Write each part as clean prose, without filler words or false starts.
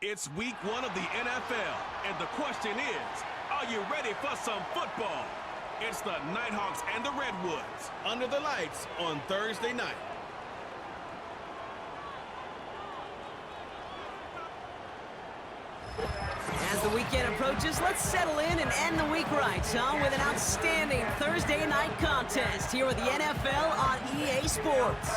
It's week 1 of the NFL, and the question is, are you ready for some football? It's the Nighthawks and the Redwoods under the lights on Thursday night. As the weekend approaches, let's settle in and end the week right, Tom, with an outstanding Thursday night contest here with the NFL on EA Sports.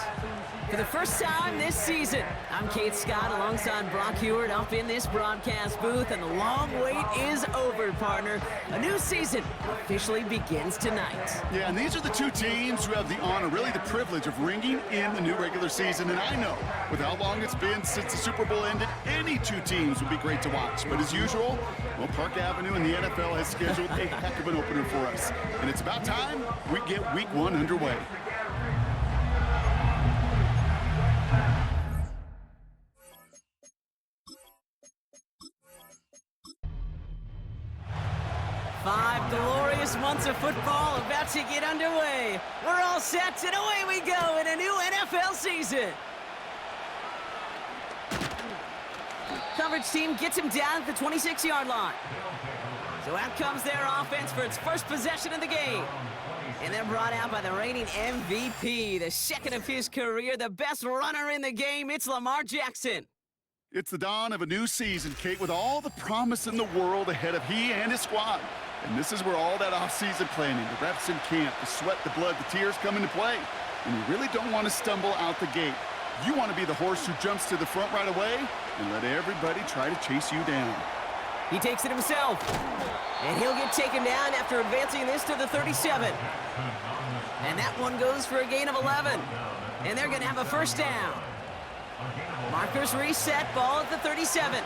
For the first time this season, I'm Kate Scott alongside Brock Heward up in this broadcast booth, and the long wait is over, partner. A new season officially begins tonight. Yeah, and these are the two teams who have the honor, really the privilege of ringing in the new regular season. And I know, with how long it's been since the Super Bowl ended, any two teams would be great to watch. But as usual, well, Park Avenue and the NFL has scheduled a heck of an opener for us. And it's about time we get week 1 underway. Five glorious months of football about to get underway. We're all set, and away we go in a new NFL season. Coverage team gets him down at the 26-yard line. So out comes their offense for its first possession of the game. And they're brought out by the reigning MVP, the second of his career, the best runner in the game. It's Lamar Jackson. It's the dawn of a new season, Kate, with all the promise in the world ahead of he and his squad. And this is where all that off-season planning, the reps in camp, the sweat, the blood, the tears come into play. And you really don't want to stumble out the gate. You want to be the horse who jumps to the front right away and let everybody try to chase you down. He takes it himself. And he'll get taken down after advancing this to the 37. And that one goes for a gain of 11. And they're going to have a first down. Markers reset, ball at the 37.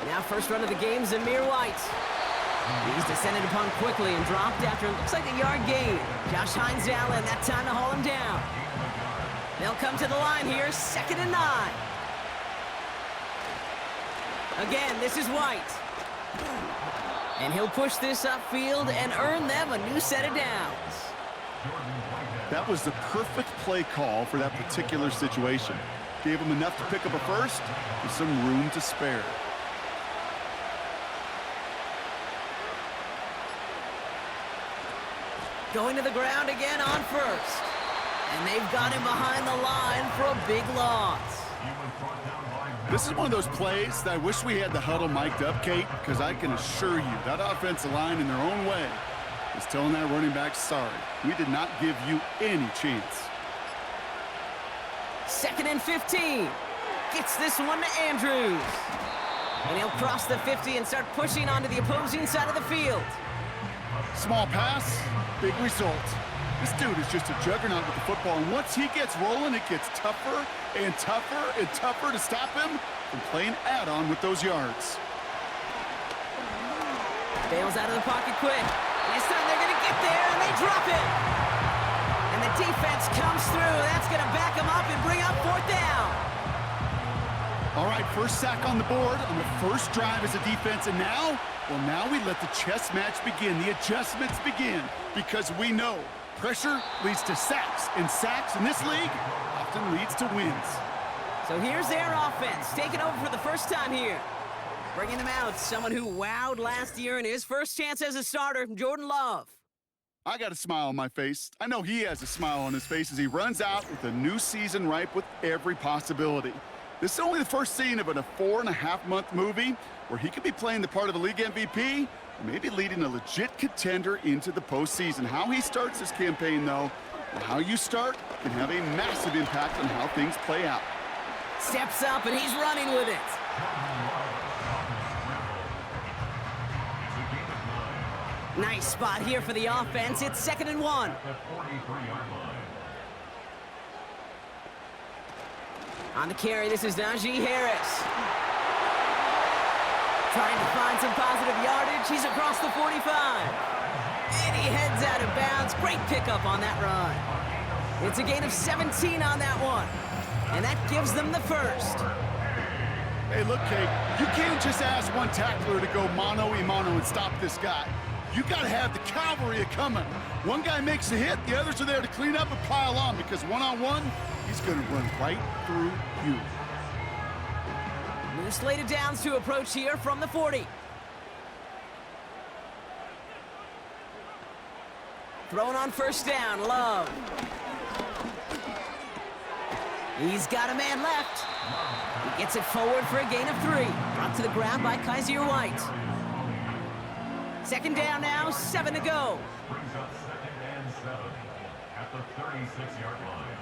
Now first run of the game, Zamir White. He's descended upon quickly and dropped after it looks like a yard gain. Josh Hines Allen, that time to haul him down. They'll come to the line here, 2nd and 9. Again, this is White. And he'll push this upfield and earn them a new set of downs. That was the perfect play call for that particular situation. Gave him enough to pick up a first with some room to spare. Going to the ground again on first. And they've got him behind the line for a big loss. This is one of those plays that I wish we had the huddle mic'd up, Kate, because I can assure you that offensive line in their own way is telling that running back, sorry, we did not give you any chance. 2nd and 15. Gets this one to Andrews. And he'll cross the 50 and start pushing onto the opposing side of the field. Small pass, big result. This dude is just a juggernaut with the football, and once he gets rolling, it gets tougher and tougher and tougher to stop him from playing add-on with those yards. Bails out of the pocket quick. This time they're going to get there, and they drop it. And the defense comes through. That's going to back them up and bring up 4th down. All right, first sack on the board on the first drive as a defense, and now, well, now we let the chess match begin. The adjustments begin, because we know pressure leads to sacks, and sacks in this league often leads to wins. So here's their offense, taking over for the first time here. Bringing them out, someone who wowed last year in his first chance as a starter, Jordan Love. I got a smile on my face. I know he has a smile on his face as he runs out with a new season ripe with every possibility. This is only the first scene of a 4.5-month movie where he could be playing the part of a league MVP, or maybe leading a legit contender into the postseason. How he starts this campaign, though, and how you start can have a massive impact on how things play out. Steps up, and he's running with it. Nice spot here for the offense. It's 2nd and 1. On the carry, this is Najee Harris. Trying to find some positive yardage. He's across the 45. And he heads out of bounds. Great pickup on that run. It's a gain of 17 on that one. And that gives them the first. Hey, look, Kate, you can't just ask one tackler to go mano-a-mano and stop this guy. You got to have the cavalry coming. One guy makes a hit, the others are there to clean up and pile on, because one-on-one, he's going to run right through you. New slated downs to approach here from the 40. Thrown on first down, Love. He's got a man left. He gets it forward for a gain of 3. Brought to the ground by Kaiser White. Second down now, 7 to go. Brings up 2nd and 7 at the 36-yard line.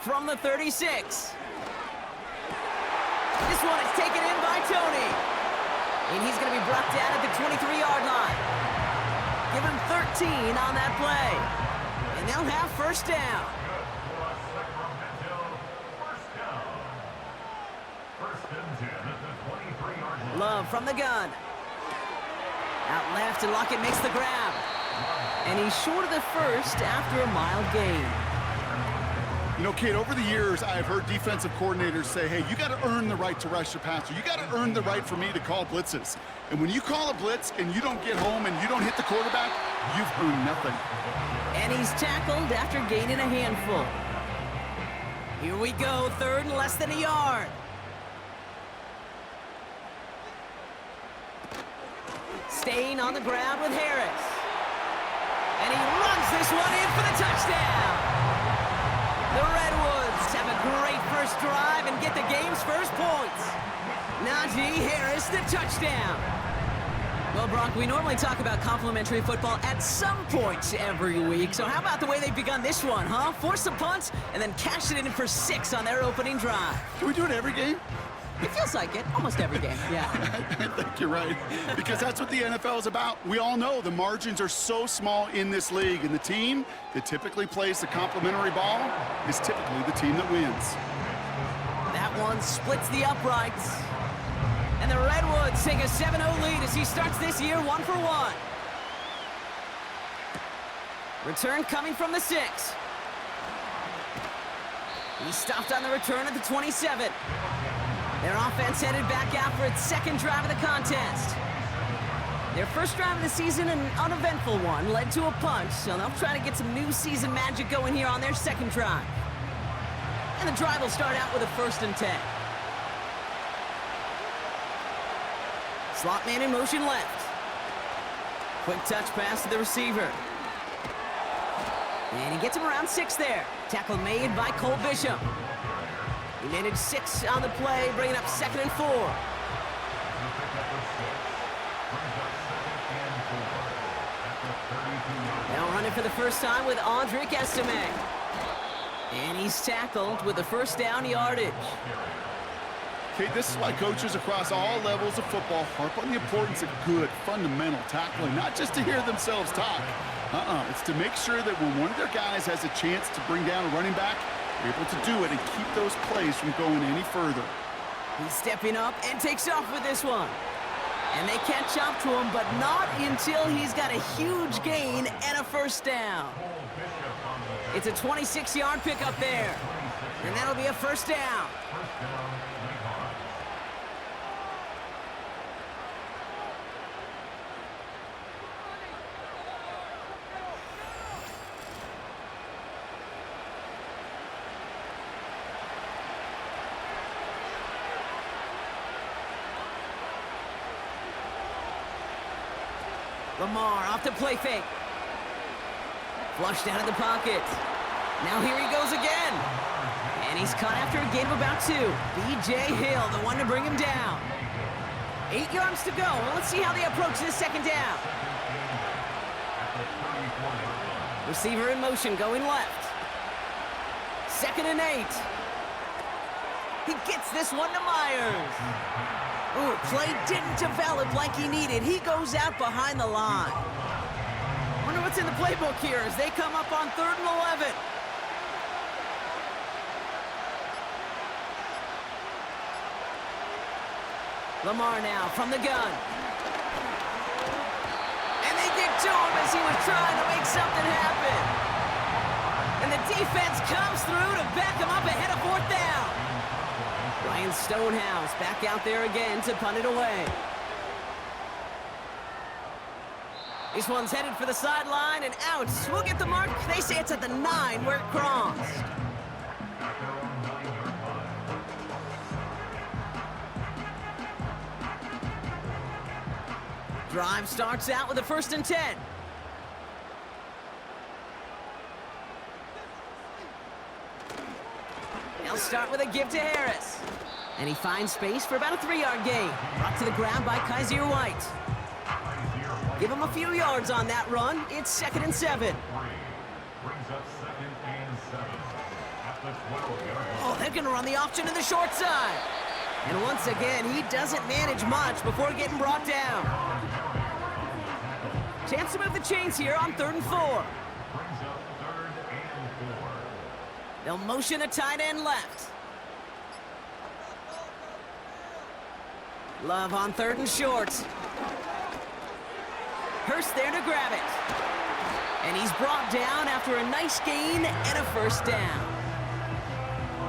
From the 36. This one is taken in by Tony. And he's going to be brought down at the 23-yard line. Give him 13 on that play. And they'll have first down. Love from the gun. Out left, and Lockett makes the grab. And he's short of the first after a mild gain. You know, Kate, over the years, I've heard defensive coordinators say, hey, you got to earn the right to rush your passer. You got to earn the right for me to call blitzes. And when you call a blitz and you don't get home and you don't hit the quarterback, you've earned nothing. And he's tackled after gaining a handful. Here we go, 3rd and less than a yard. Staying on the ground with Harris. And he runs this one in for the touchdown. The Redwoods have a great first drive and get the game's first points. Najee Harris, the touchdown. Well, Brock, we normally talk about complimentary football at some points every week. So how about the way they've begun this one, huh? Force a punt and then cash it in for 6 on their opening drive. Can we do it every game? It feels like it. Almost every game, yeah. I think you're right, because that's what the NFL is about. We all know the margins are so small in this league, and the team that typically plays the complimentary ball is typically the team that wins. That one splits the uprights. And the Redwoods take a 7-0 lead as he starts this year 1-for-1. Return coming from the 6. He stopped on the return at the 27. Their offense headed back out for its 2nd drive of the contest. Their first drive of the season, an uneventful one, led to a punch, so they'll try to get some new season magic going here on their 2nd drive. And the drive will start out with a 1st and 10. Slot man in motion left. Quick touch pass to the receiver. And he gets him around 6 there. Tackle made by Cole Bishop. He managed 6 on the play, bringing up 2nd and 4. Now running for the first time with Audric Estime. And he's tackled with the first down yardage. Okay, this is why coaches across all levels of football harp on the importance of good, fundamental tackling, not just to hear themselves talk. It's to make sure that when one of their guys has a chance to bring down a running back, they're able to do it and keep those plays from going any further. He's stepping up and takes off with this one. And they catch up to him, but not until he's got a huge gain and a first down. It's a 26-yard pickup there. And that'll be a first down. Lamar off the play fake. Flushed out of the pocket. Now here he goes again. And he's caught after a gain of about 2. B.J. Hill, the one to bring him down. 8 yards to go. Well, let's see how they approach this 2nd down. Receiver in motion, going left. 2nd and 8. He gets this one to Myers. Ooh, play didn't develop like he needed. He goes out behind the line. Wonder what's in the playbook here as they come up on 3rd and 11. Lamar now from the gun. And they get to him as he was trying to make something happen. And the defense comes through to back him up ahead of 4th down. Ryan Stonehouse back out there again to punt it away. This one's headed for the sideline and out. We'll get the mark. They say it's at the 9 where it crossed. At their own 9-yard line. Drive starts out with a 1st and 10. They'll start with a give to Harris. And he finds space for about a 3-yard gain. Brought to the ground by Kaiser White. Give him a few yards on that run. It's 2nd and 7. Brings up 2nd and 7 at the 12-yard line. Oh, they're going to run the option to the short side. And once again, he doesn't manage much before getting brought down. Chance to move the chains here on 3rd and 4. Brings up 3rd and 4. They'll motion a tight end left. Love on 3rd and short. Hurst there to grab it. And he's brought down after a nice gain and a 1st down.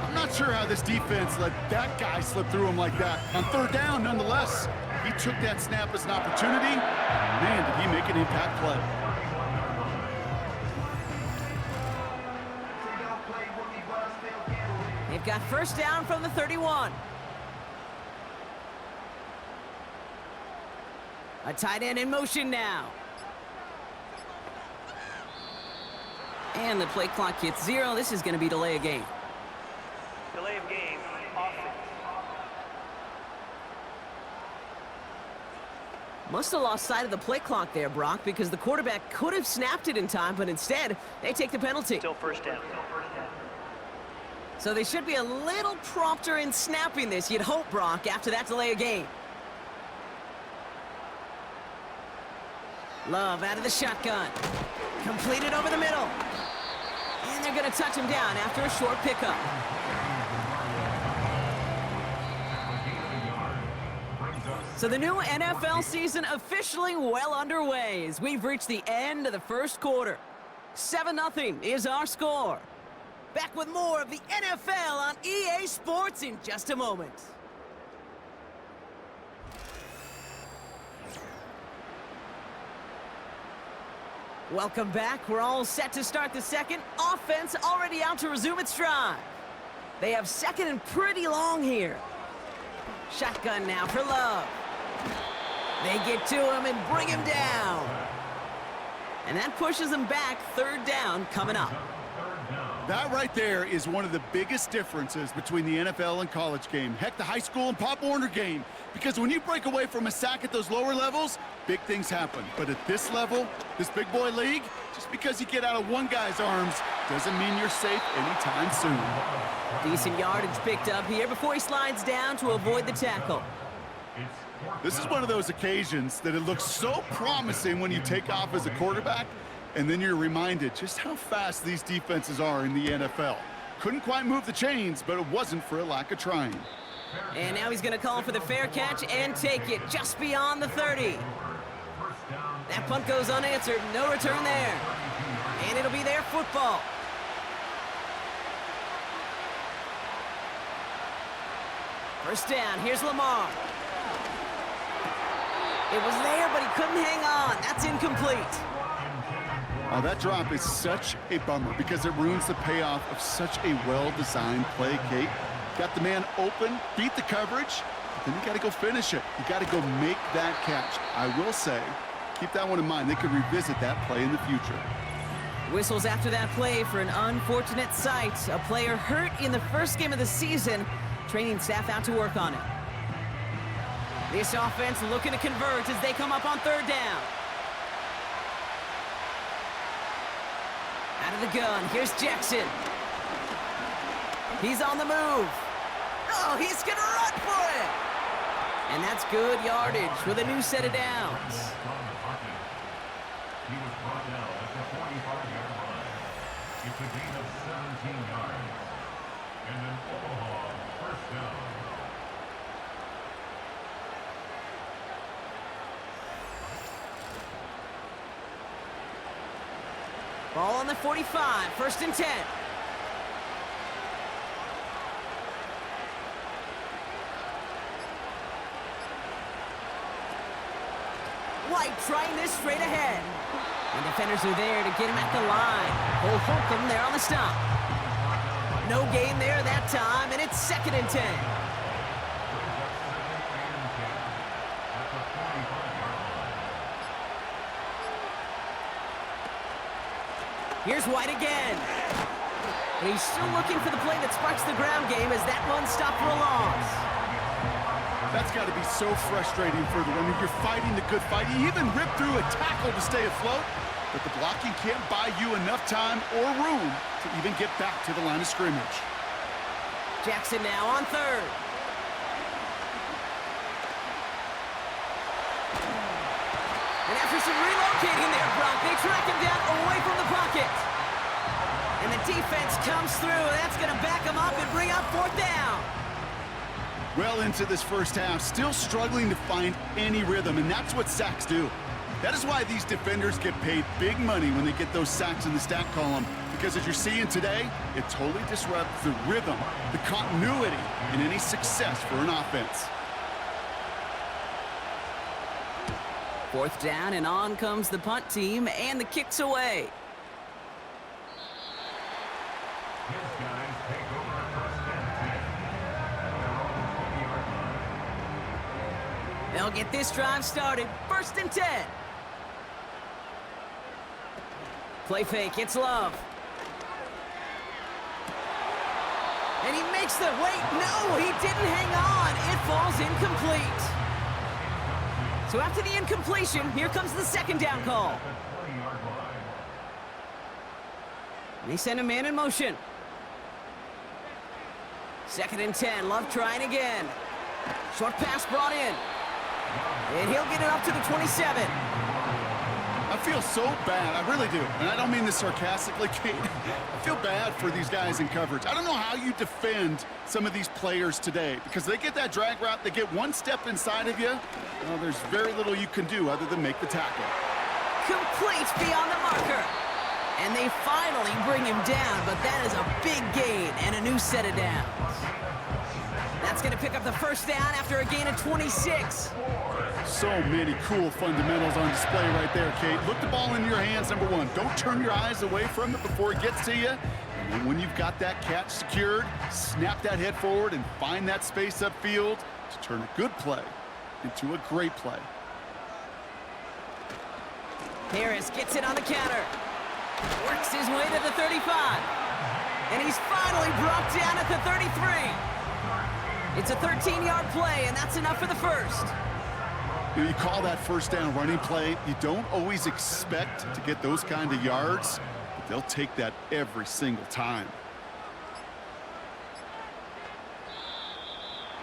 I'm not sure how this defense let that guy slip through him like that. On 3rd down, nonetheless, he took that snap as an opportunity. Man, did he make an impact play. They've got 1st down from the 31. A tight end in motion now. And the play clock hits 0. This is going to be delay of game. Delay of game, offense. Must have lost sight of the play clock there, Brock, because the quarterback could have snapped it in time, but instead, they take the penalty. Still 1st down. So they should be a little prompter in snapping this, you'd hope, Brock, after that delay of game. Love out of the shotgun. Completed over the middle. And they're going to touch him down after a short pickup. So the new NFL season officially well underway as we've reached the end of the 1st quarter. 7-0 is our score. Back with more of the NFL on EA Sports in just a moment. Welcome back. We're all set to start the 2nd. Offense already out to resume its drive. They have 2nd and pretty long here. Shotgun now for Love. They get to him and bring him down. And that pushes him back. 3rd down coming up. That right there is one of the biggest differences between the NFL and college game. Heck, the high school and Pop Warner game. Because when you break away from a sack at those lower levels, big things happen. But at this level, this big boy league, just because you get out of one guy's arms doesn't mean you're safe anytime soon. Decent yardage picked up here before he slides down to avoid the tackle. This is one of those occasions that it looks so promising when you take off as a quarterback, and then you're reminded just how fast these defenses are in the NFL. Couldn't quite move the chains, but it wasn't for a lack of trying. And now he's going to call for the fair catch and take it just beyond the 30. That punt goes unanswered. No return there. And it'll be their football. First down. Here's Lamar. It was there, but he couldn't hang on. That's incomplete. Oh, that drop is such a bummer because it ruins the payoff of such a well-designed play, Kate. Got the man open, beat the coverage, but then you got to go finish it. You got to go make that catch. I will say, keep that one in mind. They could revisit that play in the future. Whistles after that play for an unfortunate sight. A player hurt in the 1st game of the season. Training staff out to work on it. This offense looking to convert as they come up on 3rd down. Out of the gun, here's Jackson. He's on the move. Oh, he's gonna run for it! And that's good yardage with a new set of downs. He was brought down at the 45-yard line. It's a gain of 17 yards. And an Omaha 1st down. Ball on the 45, 1st and 10. flight trying this straight ahead. And defenders are there to get him at the line. Cole Holcomb there on the stop. No gain there that time, and it's 2nd and 10. Here's White again. But he's still looking for the play that sparks the ground game as that one stopped for a loss. That's got to be so frustrating for the runner. You're fighting the good fight. You even ripped through a tackle to stay afloat, but the blocking can't buy you enough time or room to even get back to the line of scrimmage. Jackson now on 3rd. And after some relocating there, Brock, they track him down away from the pocket. And the defense comes through. That's going to back him up and bring up 4th down. Well into this first half, still struggling to find any rhythm, and that's what sacks do. That is why these defenders get paid big money when they get those sacks in the stat column, because as you're seeing today, it totally disrupts the rhythm, the continuity, and any success for an offense. 4th down, and on comes the punt team, and the kick's away. His guys take over 1st and 10. They'll get this drive started. 1st and 10. Play fake, it's Love. And he makes the, wait, no, he didn't hang on. It falls incomplete. So after the incompletion, here comes the 2nd down call. And they send a man in motion. 2nd and 10, Love trying again. Short pass brought in. And he'll get it up to the 27. I feel so bad, I really do. And I don't mean this sarcastically, Kate. I feel bad for these guys in coverage. I don't know how you defend some of these players today, because they get that drag route, they get one step inside of you. Well, there's very little you can do other than make the tackle. Complete beyond the marker. And they finally bring him down, but that is a big gain and a new set of downs. That's going to pick up the 1st down after a gain of 26. So many cool fundamentals on display right there, Kate. Look the ball in your hands, number 1. Don't turn your eyes away from it before it gets to you. And then when you've got that catch secured, snap that head forward and find that space upfield to turn a good play into a great play. Harris gets it on the counter. Works his way to the 35. And he's finally brought down at the 33. It's a 13-yard play, and that's enough for the 1st. You call that 1st down running play. You don't always expect to get those kind of yards, but they'll take that every single time.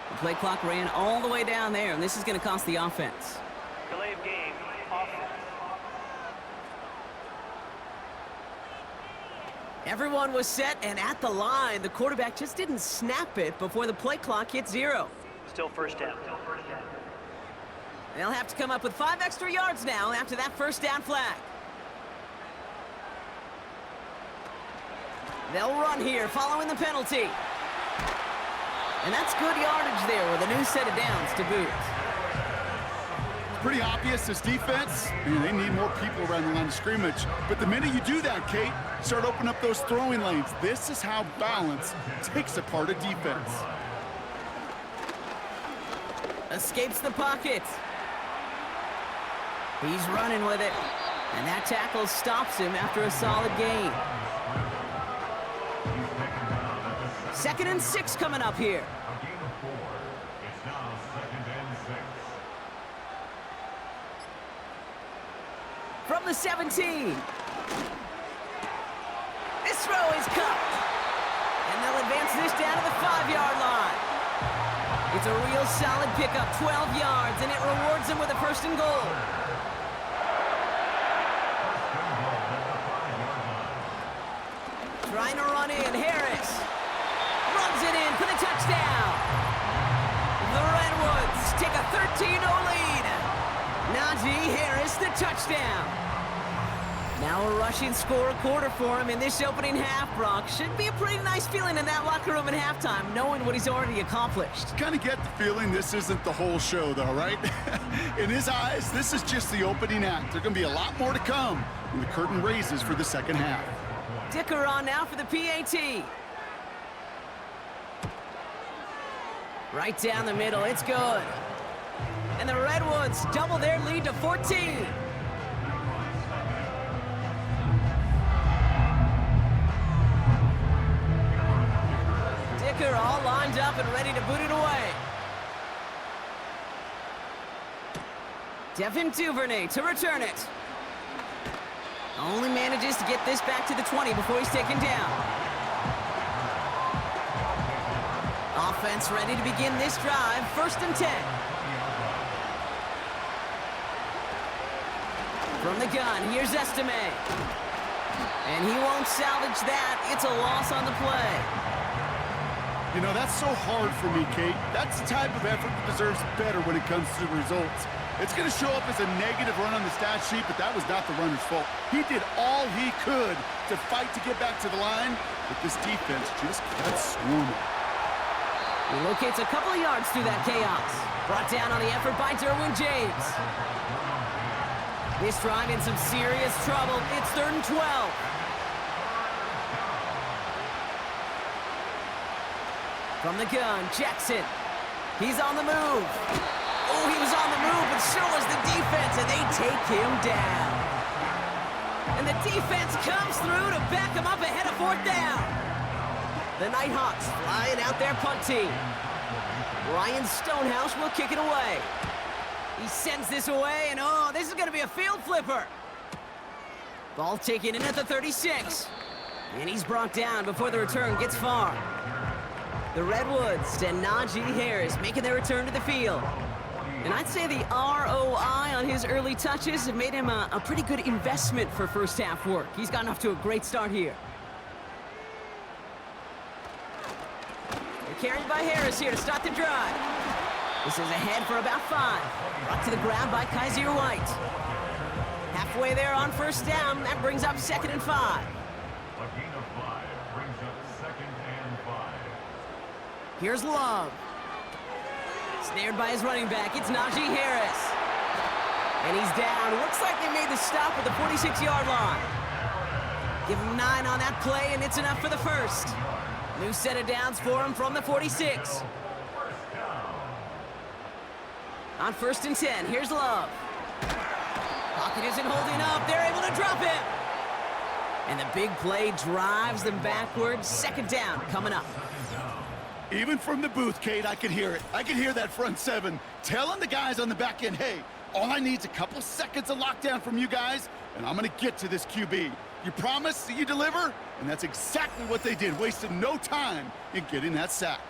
The play clock ran all the way down there, and this is going to cost the offense. Delay of game, offense. Everyone was set and at the line. The quarterback just didn't snap it before the play clock hit 0. Still 1st down. They'll have to come up with 5 extra yards now after that 1st down flag. They'll run here following the penalty. And that's good yardage there with a new set of downs to boot. Pretty obvious, this defense, they need more people around the line of scrimmage. But the minute you do that, Kate, start opening up those throwing lanes. This is how balance takes apart a defense. Escapes the pocket. He's running with it. And that tackle stops him after a solid gain. 2nd and 6 coming up here. A gain of 4. It's now 2nd and 6. From the 17. This throw is cupped. And they'll advance this down to the 5-yard line. It's a real solid pickup, 12 yards, and it rewards them with a 1st and goal. Trying to run in, Harris. Runs it in for the touchdown. The Redwoods take a 13-0 lead. Najee Harris, the touchdown. Now a rushing score, a quarter for him in this opening half, Brock. Should be a pretty nice feeling in that locker room at halftime, knowing what he's already accomplished. Kind of get the feeling this isn't the whole show, though, right? In his eyes, this is just the opening act. There's going to be a lot more to come when the curtain raises for the second half. Dicker on now for the PAT. Right down the middle, it's good. And the Redwoods double their lead to 14. Dicker all lined up and ready to boot it away. Devin Duvernay to return it. Only manages to get this back to the 20 before he's taken down. Offense ready to begin this drive, 1st and 10. From the gun, here's Estime. And he won't salvage that. It's a loss on the play. You know, that's so hard for me, Kate. That's the type of effort that deserves better when it comes to the results. It's going to show up as a negative run on the stat sheet, but that was not the runner's fault. He did all he could to fight to get back to the line, but this defense just kept swarming. He locates a couple of yards through that chaos. Brought down on the effort by Derwin James. This drive in some serious trouble. It's 3rd and 12. From the gun, Jackson. He's on the move. Oh, he was on the move, but so was the defense, and they take him down. And the defense comes through to back him up ahead of 4th down. The Nighthawks flying out their punt team. Ryan Stonehouse will kick it away. He sends this away, and oh, this is going to be a field flipper. Ball taken in at the 36. And he's brought down before the return gets far. The Redwoods and Najee Harris making their return to the field. And I'd say the ROI on his early touches have made him a pretty good investment for first half work. He's gotten off to a great start here. They're carried by Harris here to start the drive. This is ahead for about 5. Brought to the ground by Kaiser White. Halfway there on 1st down. That brings up 2nd and 5. A gain of 5 brings up 2nd and 5. Here's Love. Snared by his running back, it's Najee Harris. And he's down. Looks like they made the stop at the 46-yard line. Give him 9 on that play, and it's enough for the 1st. New set of downs for him from the 46. On 1st and 10, here's Love. Pocket isn't holding up. They're able to drop him. And the big play drives them backwards. 2nd down coming up. Even from the booth, Kate, I could hear it. I could hear that front 7 telling the guys on the back end, hey, all I need is a couple seconds of lockdown from you guys, and I'm going to get to this QB. You promise that you deliver? And that's exactly what they did, wasted no time in getting that sack.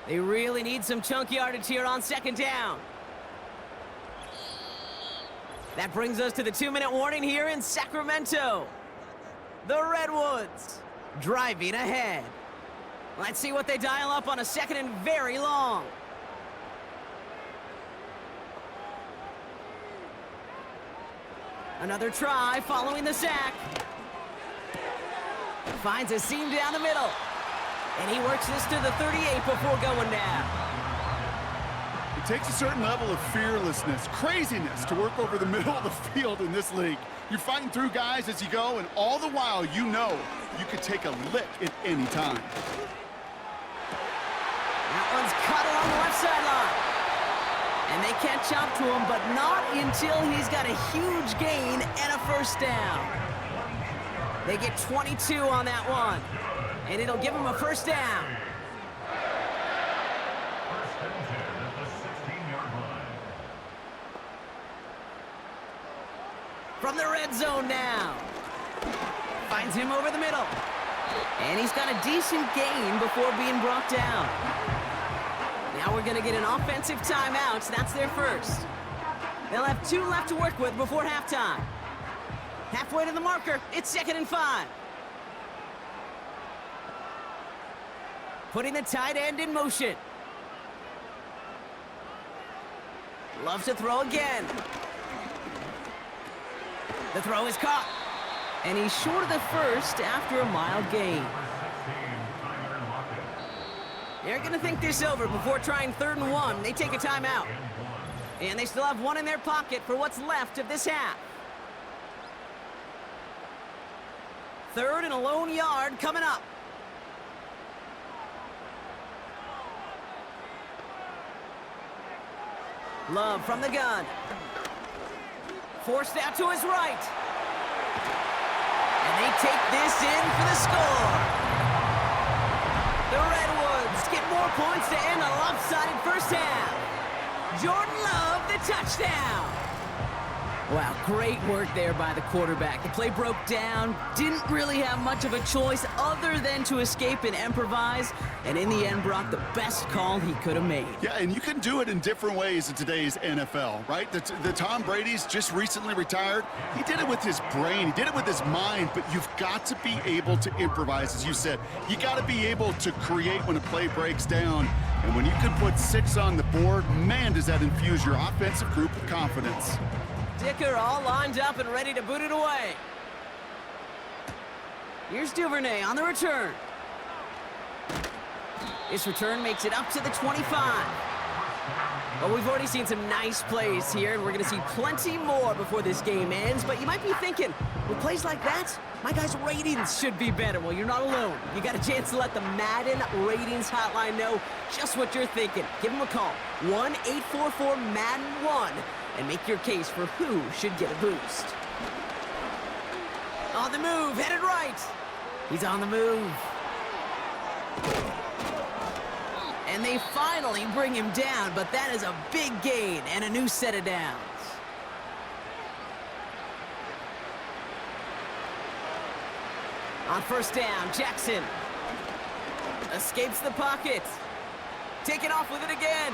They really need some chunk yardage here on 2nd down. That brings us to the 2-minute warning here in Sacramento. The Redwoods driving ahead. Let's see what they dial up on a 2nd and very long. Another try following the sack. Finds a seam down the middle. And he works this to the 38 before going down. It takes a certain level of fearlessness, craziness to work over the middle of the field in this league. You're fighting through guys as you go, and all the while you know you could take a lick at any time. That one's cut along the left sideline. And they catch up to him, but not until he's got a huge gain and a 1st down. They get 22 on that one, and it'll give him a 1st down. 1st and 10 at the 16-yard line. From the red zone now. Finds him over the middle. And he's got a decent gain before being brought down. Now we're going to get an offensive timeout. That's their 1st. They'll have 2 left to work with before halftime. Halfway to the marker, it's 2nd and 5. Putting the tight end in motion. Loves to throw again. The throw is caught. And he's short of the first after a mild gain. They're going to think this over before trying 3rd and 1. They take a timeout. And they still have one in their pocket for what's left of this half. 3rd and a lone yard coming up. Love from the gun. Forced out to his right. And they take this in for the score. The Redwoods get more points to end a lopsided first half. Jordan Love, the touchdown. Wow, great work there by the quarterback. The play broke down, didn't really have much of a choice other than to escape and improvise, and in the end brought the best call he could have made. Yeah, and you can do it in different ways in today's NFL, right? The Tom Brady's just recently retired. He did it with his brain. He did it with his mind, but you've got to be able to improvise, as you said. You got to be able to create when a play breaks down, and when you can put 6 on the board, man, does that infuse your offensive group with confidence. Dicker all lined up and ready to boot it away. Here's Duvernay on the return. This return makes it up to the 25. Well, we've already seen some nice plays here, and we're going to see plenty more before this game ends. But you might be thinking, with plays like that, my guys' ratings should be better. Well, you're not alone. You got a chance to let the Madden Ratings Hotline know just what you're thinking. Give them a call, 1-844-MADDEN-1, and make your case for who should get a boost. On the move, headed right. He's on the move. And they finally bring him down, but that is a big gain and a new set of downs. On first down, Jackson escapes the pocket. Taking off with it again.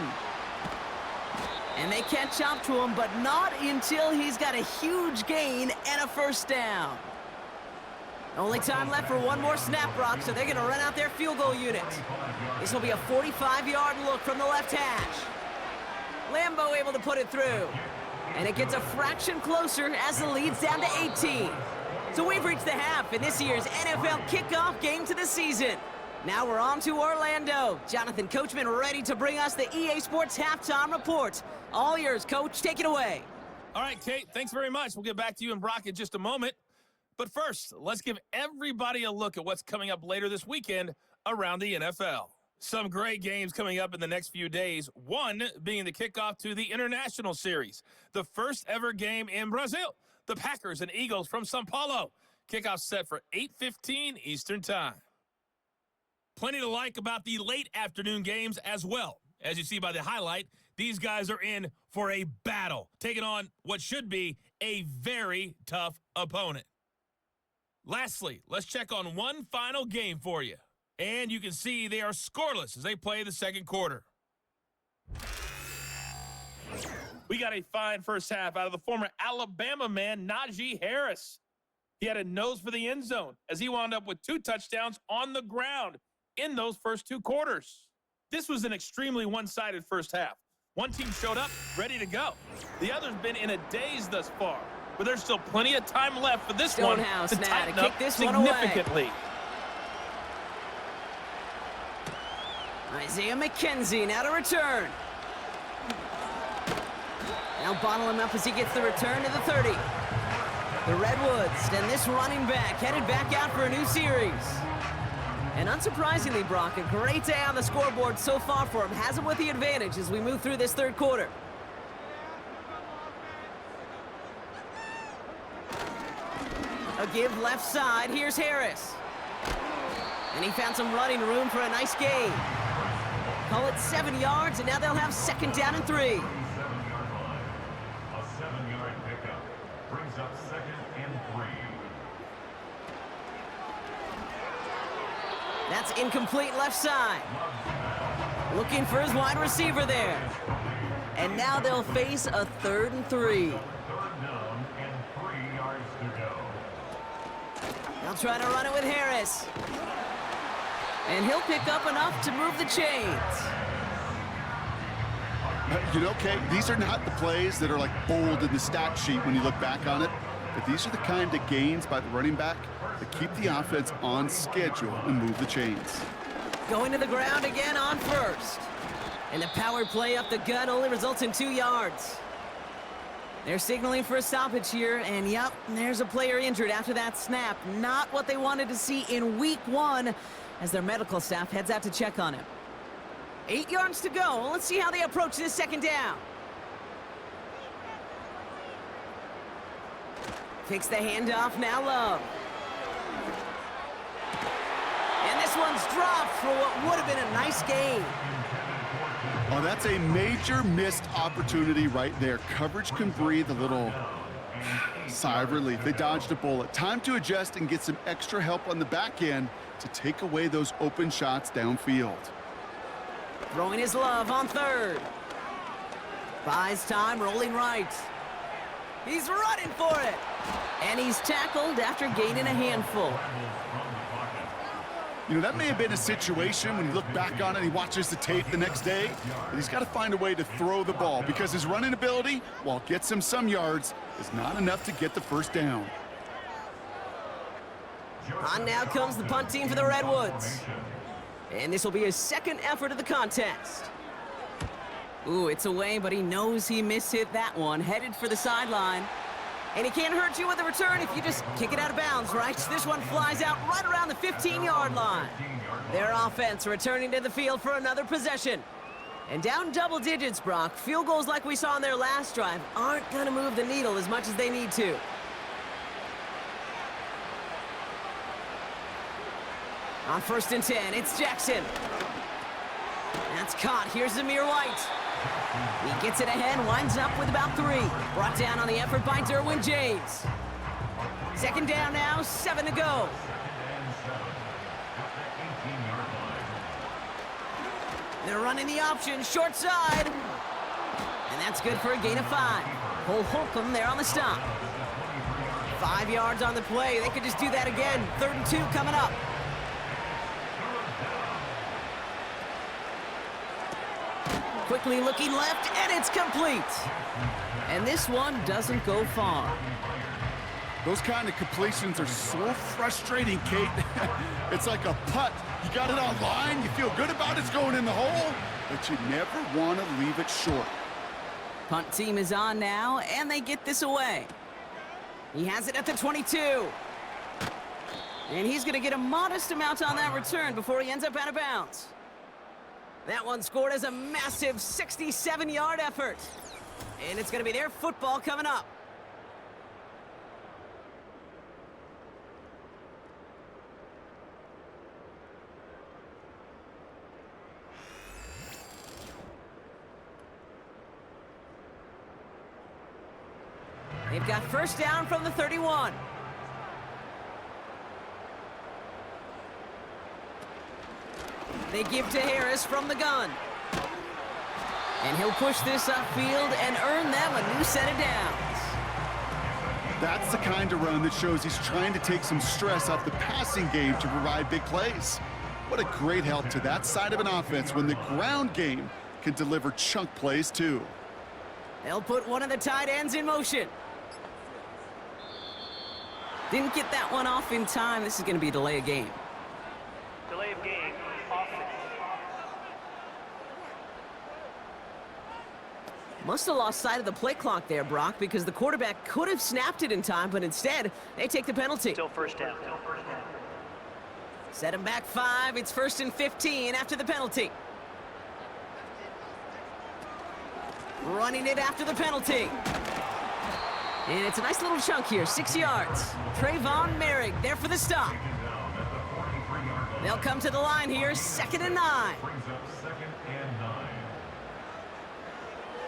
And they catch up to him, but not until he's got a huge gain and a first down. Only time left for one more snap, Brock, so they're going to run out their field goal unit. This will be a 45-yard look from the left hash. Lambeau able to put it through. And it gets a fraction closer as the lead's down to 18. So we've reached the half in this year's NFL kickoff game to the season. Now we're on to Orlando. Jonathan Coachman ready to bring us the EA Sports Halftime Report. All yours, Coach. Take it away. All right, Kate, thanks very much. We'll get back to you and Brock in just a moment. But first, let's give everybody a look at what's coming up later this weekend around the NFL. Some great games coming up in the next few days, one being the kickoff to the International Series, the first ever game in Brazil. The Packers and Eagles from São Paulo. Kickoff set for 8:15 Eastern Time. Plenty to like about the late afternoon games as well. As you see by the highlight, these guys are in for a battle, taking on what should be a very tough opponent. Lastly, let's check on one final game for you. And you can see they are scoreless as they play the second quarter. We got a fine first half out of the former Alabama man, Najee Harris. He had a nose for the end zone as he wound up with 2 touchdowns on the ground in those first 2 quarters. This was an extremely one-sided first half. One team showed up ready to go. The other's been in a daze thus far. But there's still plenty of time left for this Stonehouse one to now tighten to up kick this significantly. One away. Isaiah McKenzie now to return. Now bottle him up as he gets the return to the 30. The Redwoods and this running back headed back out for a new series. And unsurprisingly, Brock, a great day on the scoreboard so far for him. Has him with the advantage as we move through this third quarter. A give left side. Here's Harris. And he found some running room for a nice gain. Call it 7 yards, and now they'll have second down and 3. 7-yard line. A 7-yard pickup brings up 2nd and 3. That's incomplete left side. Looking for his wide receiver there. And now they'll face a 3rd and 3. 3rd down and 3 yards to go. They'll try to run it with Harris. And he'll pick up enough to move the chains. You know, Kate, these are not the plays that are like bold in the stat sheet when you look back on it. but these are the kind of gains by the running back that keep the offense on schedule and move the chains. Going to the ground again on first. And the power play up the gut only results in 2 yards. They're signaling for a stoppage here, and yep, there's a player injured after that snap. Not what they wanted to see in week 1 as their medical staff heads out to check on him. 8 yards to go. Let's see how they approach this second down. Takes the handoff, now Love. And this one's dropped for what would have been a nice gain. Oh, that's a major missed opportunity right there. Coverage can breathe a little sigh of relief. They dodged a bullet. Time to adjust and get some extra help on the back end to take away those open shots downfield. Throwing his Love on third. Buys time, rolling right. He's running for it. And he's tackled after gaining a handful. You know, that may have been a situation when you look back on it and he watches the tape the next day, but he's got to find a way to throw the ball because his running ability, while it gets him some yards, is not enough to get the first down. On now comes the punt team for the Redwoods. And this will be his second effort of the contest. Ooh, it's away, but he knows he mishit that one. Headed for the sideline. And he can't hurt you with a return if you just kick it out of bounds, right? This one flies out right around the 15-yard line. Their offense returning to the field for another possession. And down double digits, Brock. Field goals like we saw in their last drive aren't going to move the needle as much as they need to. On 1st and 10, it's Jackson. That's caught. Here's Zamir White. He gets it ahead, winds up with about 3. Brought down on the effort by Derwin James. Second down now, 7 to go. They're running the option, short side. And that's good for a gain of 5. Cole Holcomb there on the stop. 5 yards on the play. They could just do that again. 3rd and 2 coming up. Quickly looking left, and it's complete. And this one doesn't go far. Those kind of completions are so frustrating, Kate. It's like a putt. You got it on line, you feel good about it's going in the hole, but you never want to leave it short. Punt team is on now, and they get this away. He has it at the 22. And he's going to get a modest amount on that return before he ends up out of bounds. That one scored as a massive 67-yard effort. And it's going to be their football coming up. They've got first down from the 31. They give to Harris from the gun. And he'll push this upfield and earn them a new set of downs. That's the kind of run that shows he's trying to take some stress off the passing game to provide big plays. What a great help to that side of an offense when the ground game can deliver chunk plays too. They'll put one of the tight ends in motion. Didn't get that one off in time. This is going to be a delay of game. Delay of game, offense. Must have lost sight of the play clock there, Brock, because the quarterback could have snapped it in time, but instead, they take the penalty. Still first down. Set him back 5. It's 1st and 15 after the penalty. Running it after the penalty. And it's a nice little chunk here, 6 yards. Trayvon Merrick there for the stop. They'll come to the line here, 2nd and 9.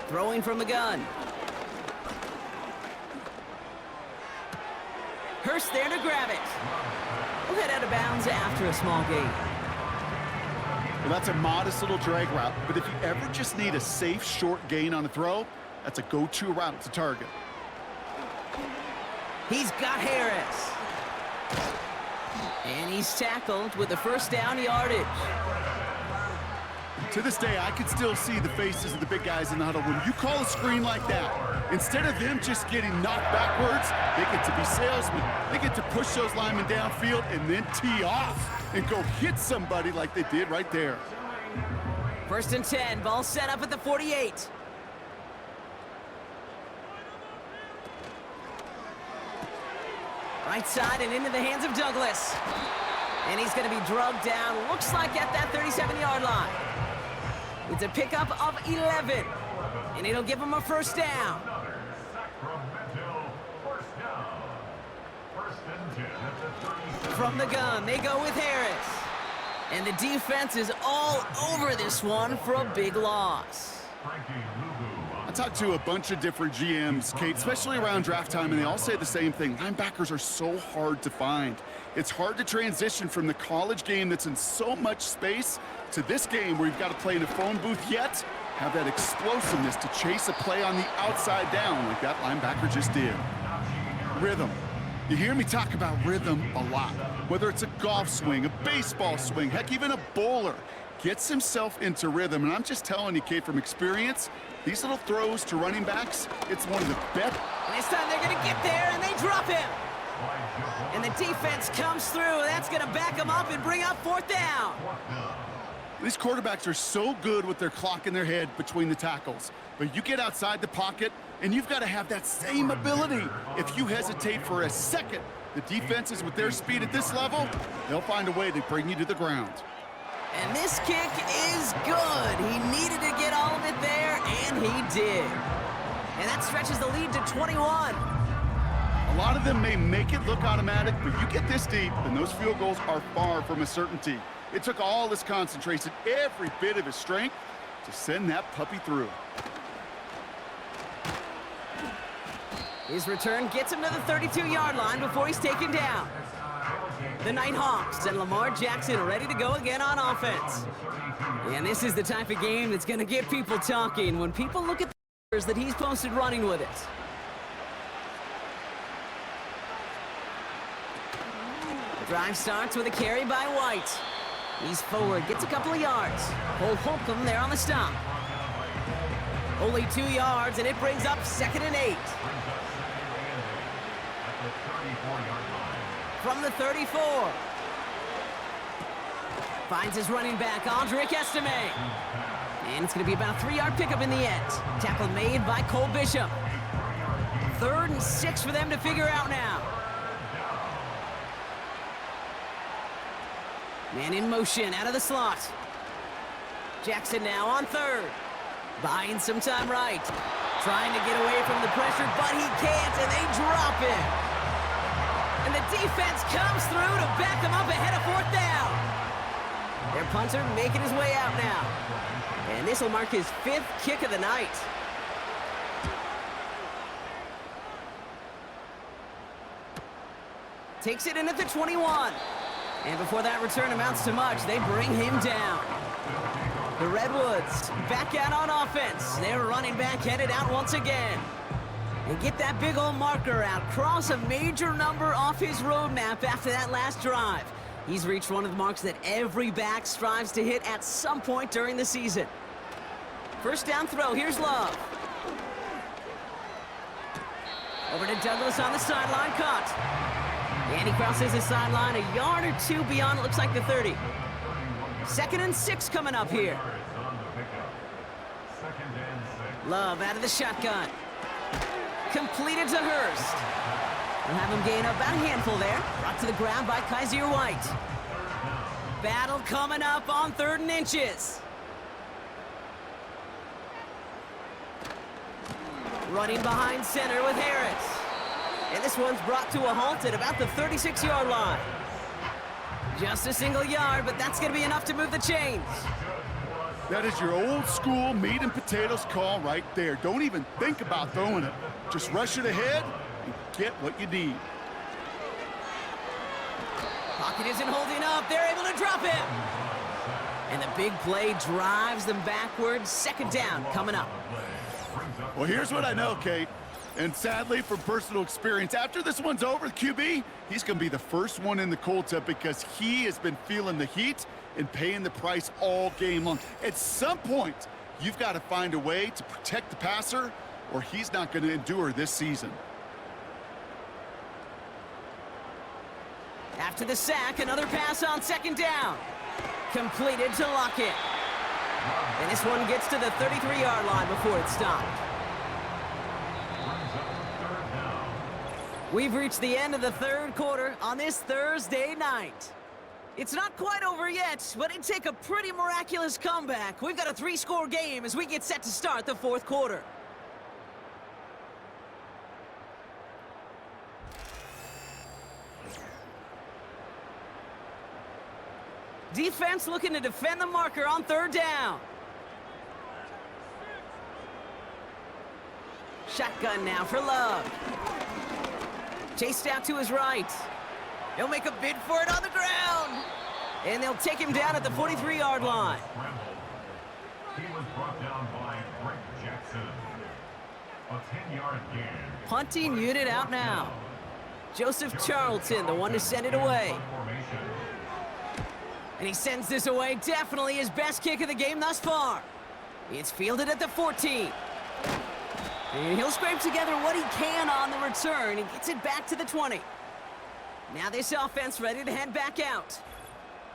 Throwing from the gun. Hurst there to grab it. We'll head out of bounds after a small gain. Well, that's a modest little drag route, but if you ever just need a safe, short gain on a throw, that's a go-to route to target. He's got Harris. And he's tackled with the first down yardage. To this day, I can still see the faces of the big guys in the huddle. When you call a screen like that, instead of them just getting knocked backwards, they get to be salesmen. They get to push those linemen downfield and then tee off and go hit somebody like they did right there. 1st and 10, ball set up at the 48. Right side and into the hands of Douglas. And he's going to be drugged down, looks like at that 37-yard line. It's a pickup of 11. And it'll give him a first down. Sacramento first down. 1st and 10 at the 37. From the gun, they go with Harris. And the defense is all over this one for a big loss. I talked to a bunch of different GMs, Kate, especially around draft time, and they all say the same thing. Linebackers are so hard to find. It's hard to transition from the college game that's in so much space to this game where you've got to play in a phone booth, yet have that explosiveness to chase a play on the outside down like that linebacker just did. Rhythm. You hear me talk about rhythm a lot. Whether it's a golf swing, a baseball swing, heck, even a bowler gets himself into rhythm. And I'm just telling you, Kate, from experience, these little throws to running backs, it's one of the best. And this time they're going to get there, and they drop him. And the defense comes through. That's going to back him up and bring up 4th down. These quarterbacks are so good with their clock in their head between the tackles. But you get outside the pocket, and you've got to have that same ability. If you hesitate for a second, the defenses with their speed at this level, they'll find a way to bring you to the ground. And this kick is good. He needed to get all of it there, and he did. And that stretches the lead to 21. A lot of them may make it look automatic, but you get this deep, and those field goals are far from a certainty. It took all his concentration, every bit of his strength, to send that puppy through. His return gets him to the 32-yard line before he's taken down. The Nighthawks and Lamar Jackson ready to go again on offense. And this is the type of game that's going to get people talking when people look at the numbers that he's posted running with it. The drive starts with a carry by White. He's forward, gets a couple of yards. Cole Holcomb there on the stop. Only 2 yards, and it brings up 2nd and 8. From the 34. Finds his running back, Audric Estime. And it's going to be about a 3-yard pickup in the end. Tackle made by Cole Bishop. 3rd and 6 for them to figure out now. Man in motion out of the slot. Jackson now on 3rd. Buying some time right. Trying to get away from the pressure, but he can't, and they drop him. And the defense comes through to back him up ahead of 4th down. Their punter making his way out now. And this will mark his 5th kick of the night. Takes it in at the 21. And before that return amounts to much, they bring him down. The Redwoods back out on offense. Their running back headed out once again. And get that big old marker out. Cross a major number off his roadmap after that last drive. He's reached one of the marks that every back strives to hit at some point during the season. 1st down throw. Here's Love. Over to Douglas on the sideline. Caught. And he crosses the sideline a yard or 2 beyond, it looks like the 30. 2nd and 6 coming up here. Love out of the shotgun. Completed to Hurst. We'll have him gain about a handful there. Brought to the ground by Kaiser White. Battle coming up on 3rd and inches. Running behind center with Harris. And this one's brought to a halt at about the 36-yard line. Just a single yard, but that's going to be enough to move the chains. That is your old school meat and potatoes call right there. Don't even think about throwing it. Just rush it ahead and get what you need. Pocket isn't holding up. They're able to drop him. And the big play drives them backwards. 2nd down coming up. Well, here's what I know, Kate. And sadly, from personal experience, after this one's over, the QB, he's going to be the first one in the cold tub because he has been feeling the heat and paying the price all game long. At some point, you've got to find a way to protect the passer, or he's not going to endure this season. After the sack, another pass on second down. Completed to Lockett. And this one gets to the 33-yard line before it's stopped. We've reached the end of the third quarter on this Thursday night. It's not quite over yet, but it'd take a pretty miraculous comeback. We've got a 3-score game as we get set to start the fourth quarter. Defense looking to defend the marker on third down. Shotgun now for Love. Chased out to his right. He'll make a bid for it on the ground. And they'll take him down at the 43-yard line. He was brought down by Greg Jackson. A 10-yard gain. Punting unit out now. Joseph Charlton, the one to send it away. And he sends this away, definitely his best kick of the game thus far. It's fielded at the 14. And he'll scrape together what he can on the return and gets it back to the 20. Now this offense ready to head back out.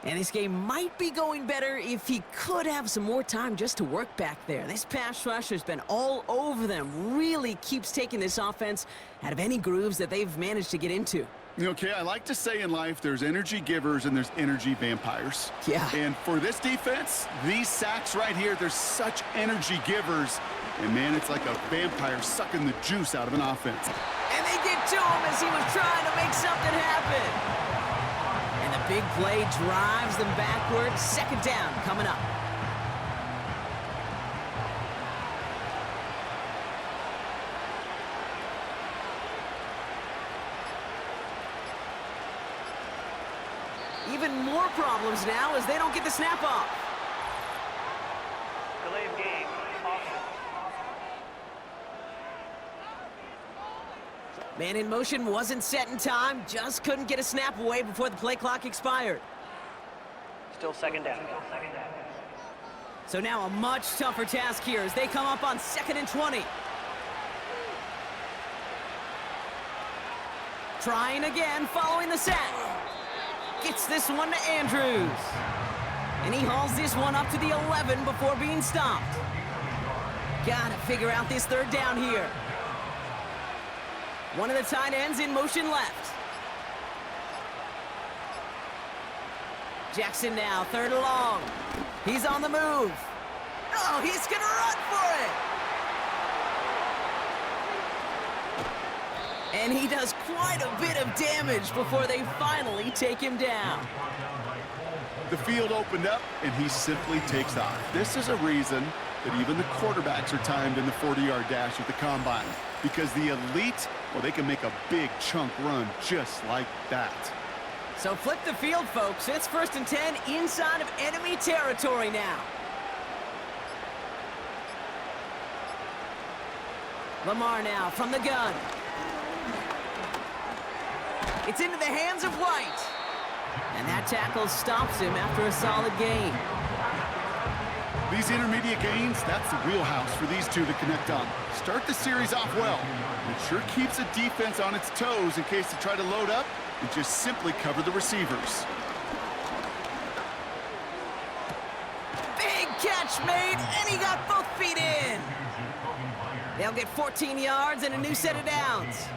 And this game might be going better if he could have some more time just to work back there. This pass rush has been all over them. Really keeps taking this offense out of any grooves that they've managed to get into. Okay, I like to say in life there's energy givers and there's energy vampires. Yeah. And for this defense, these sacks right here, they're such energy givers. And man, it's like a vampire sucking the juice out of an offense. And they get to him as he was trying to make something happen. And the big play drives them backwards. Second down coming up. Even more problems now as they don't get the snap off. Delay of game, offset. Man in motion wasn't set in time, just couldn't get a snap away before the play clock expired. Still second down. So now a much tougher task here as they come up on 2nd and 20. Trying again following the sack. Gets this one to Andrews. And he hauls this one up to the 11 before being stopped. Gotta figure out this third down here. One of the tight ends in motion left. Jackson now, third and long. He's on the move. Oh, he's gonna run for it. And he does quite a bit of damage before they finally take him down. The field opened up, and he simply takes off. This is a reason that even the quarterbacks are timed in the 40-yard dash at the combine, because the elite, well, they can make a big chunk run just like that. So flip the field, folks. It's 1st and 10 inside of enemy territory now. Lamar now from the gun. It's into the hands of White. And that tackle stops him after a solid gain. These intermediate gains, that's the wheelhouse for these two to connect on. Start the series off well. It sure keeps the defense on its toes in case they try to load up and just simply cover the receivers. Big catch made, and he got both feet in. They'll get 14 yards and a new set of downs.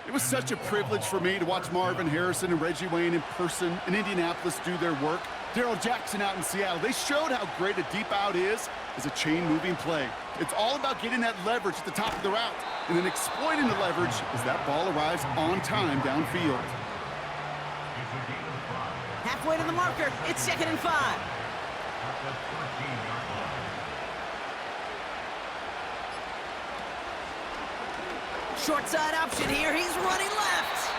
It was such a privilege for me to watch Marvin Harrison and Reggie Wayne in person in Indianapolis do their work. Darrell Jackson out in Seattle. They showed how great a deep out is as a chain-moving play. It's all about getting that leverage at the top of the route and then exploiting the leverage as that ball arrives on time downfield. Halfway to the marker, it's 2nd and 5. Short side option here, he's running left.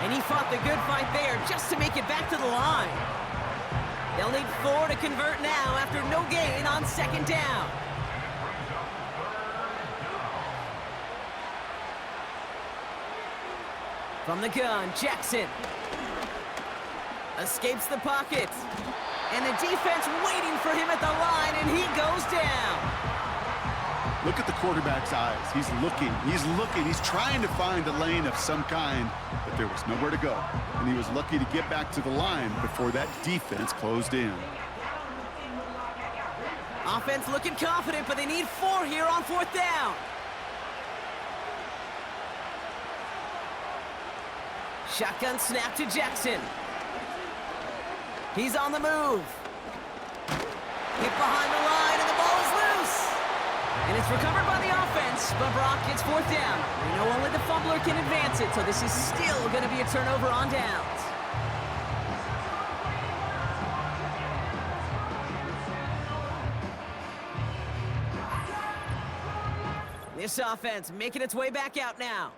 And he fought the good fight there just to make it back to the line. They'll need 4 to convert now after no gain on 2nd down. From the gun, Jackson. Escapes the pocket. And the defense waiting for him at the line, and he goes down. Look at the quarterback's eyes. He's looking. He's trying to find a lane of some kind, but there was nowhere to go. And he was lucky to get back to the line before that defense closed in. Offense looking confident, but they need 4 here on 4th down. Shotgun snap to Jackson. He's on the move. Hit behind the line, and the ball is loose. And it's recovered by the offense, but Brock gets 4th down. We know only the fumbler can advance it, so this is still going to be a turnover on downs. This offense making its way back out now.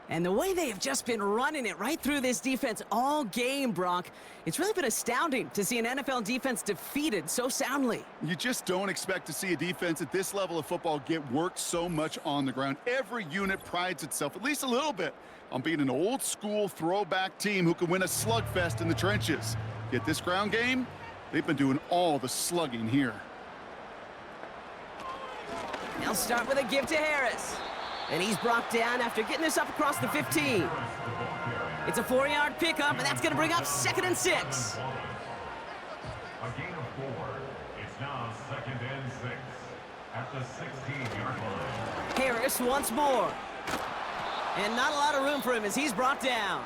And the way they have just been running it right through this defense all game, Brock, it's really been astounding to see an NFL defense defeated so soundly. You just don't expect to see a defense at this level of football get worked so much on the ground. Every unit prides itself, at least a little bit, on being an old-school throwback team who can win a slugfest in the trenches. Yet this ground game, they've been doing all the slugging here. They'll start with a give to Harris. And he's brought down after getting this up across the 15. It's a 4-yard pickup, and that's going to bring up 2nd and 6. A gain of 4. It's now 2nd and 6 at the 16-yard line. Harris once more. And not a lot of room for him as he's brought down.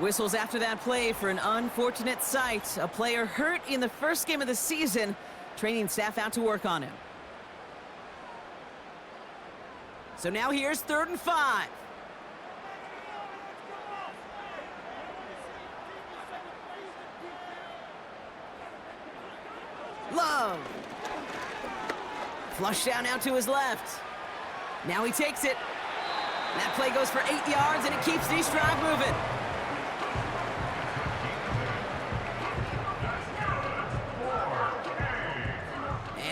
Whistles after that play for an unfortunate sight. A player hurt in the first game of the season. Training staff out to work on him. So now here's 3rd and 5. Love. Flush down now to his left. Now he takes it. That play goes for 8 yards, and it keeps this drive moving.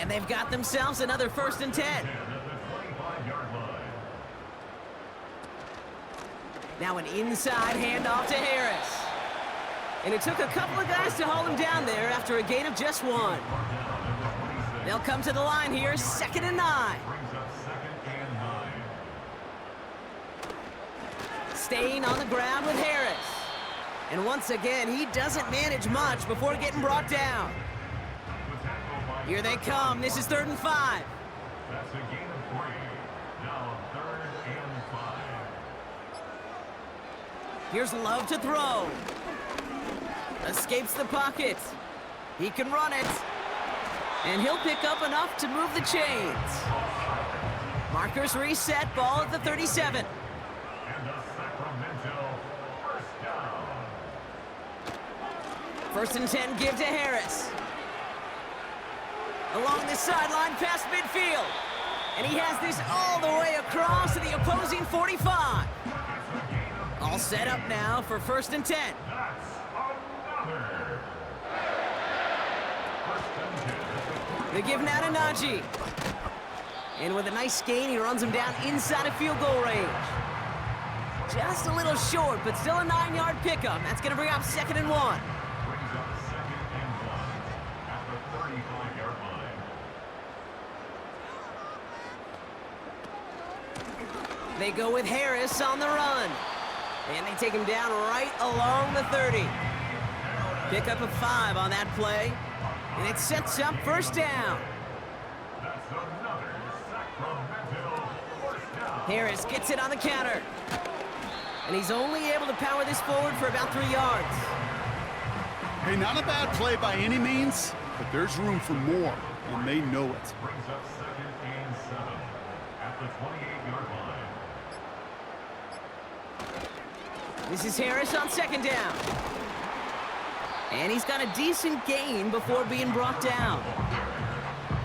And they've got themselves another 1st and 10. Now an inside handoff to Harris. And it took a couple of guys to hold him down there after a gain of just 1. They'll come to the line here, 2nd and 9. Staying on the ground with Harris. And once again, he doesn't manage much before getting brought down. Here they come. This is 3rd and 5. That's a gain of 3. Now 3rd and 5. Here's Love to throw. Escapes the pocket. He can run it. And he'll pick up enough to move the chains. Markers reset, ball at the 37. And the Sacramento 1st down. 1st and 10, give to Harris. Along the sideline past midfield. And he has this all the way across to the opposing 45. All set up now for 1st and 10. That's another. 1st and 10. They give now to Najee. And with a nice gain, he runs him down inside of field goal range. Just a little short, but still a 9-yard pickup. That's going to bring up 2nd and 1. Brings up 2nd and 1 at the 35-yard line. They go with Harris on the run. And they take him down right along the 30. Pickup of 5 on that play. And it sets up 1st down. That's another Sacramento 1st down. Harris gets it on the counter. And he's only able to power this forward for about 3 yards. Hey, not a bad play by any means, but there's room for more, and they know it. Brings up 2nd and 7 at the 28-yard line. This is Harris on 2nd down. And he's got a decent gain before being brought down.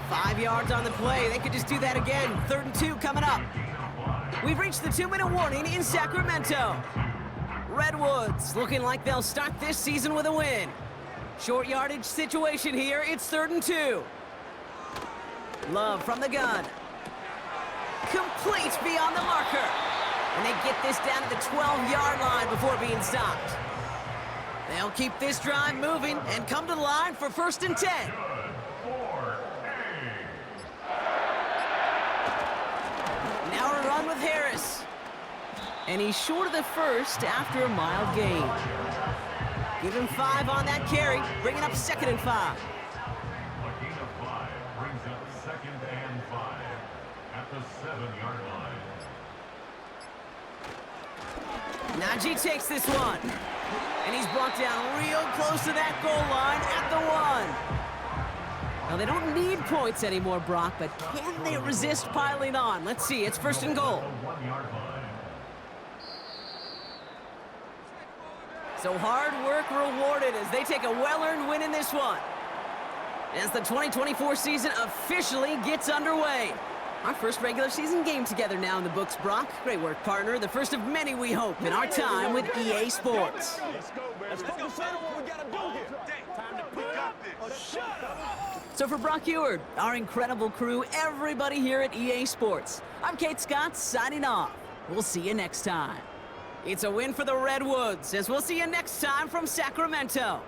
5 yards on the play. They could just do that again. 3rd and 2 coming up. We've reached the 2-minute warning in Sacramento. Redwoods looking like they'll start this season with a win. Short yardage situation here. It's 3rd and 2. Love from the gun. Complete beyond the marker. And they get this down to the 12-yard line before being stopped. They'll keep this drive moving and come to the line for 1st and 10. Now a run with Harris. And he's short of the first after a mild gain. Give him 5 on that carry, bringing up 2nd and 5. A gain of 5 brings up 2nd and 5 at the 7-yard line. Najee takes this one. And he's brought down real close to that goal line at the 1. Now, they don't need points anymore, Brock, but can they resist piling on? Let's see. It's 1st and goal. 1-yard line. So hard work rewarded as they take a well-earned win in this one. As the 2024 season officially gets underway. Our first regular season game together now in the books, Brock. Great work, partner. The first of many, we hope, in our time with EA Sports. Let's focus on what we gotta do here. Time to pick up this. So for Brock Eward, our incredible crew, everybody here at EA Sports, I'm Kate Scott signing off. We'll see you next time. It's a win for the Redwoods, as we'll see you next time from Sacramento.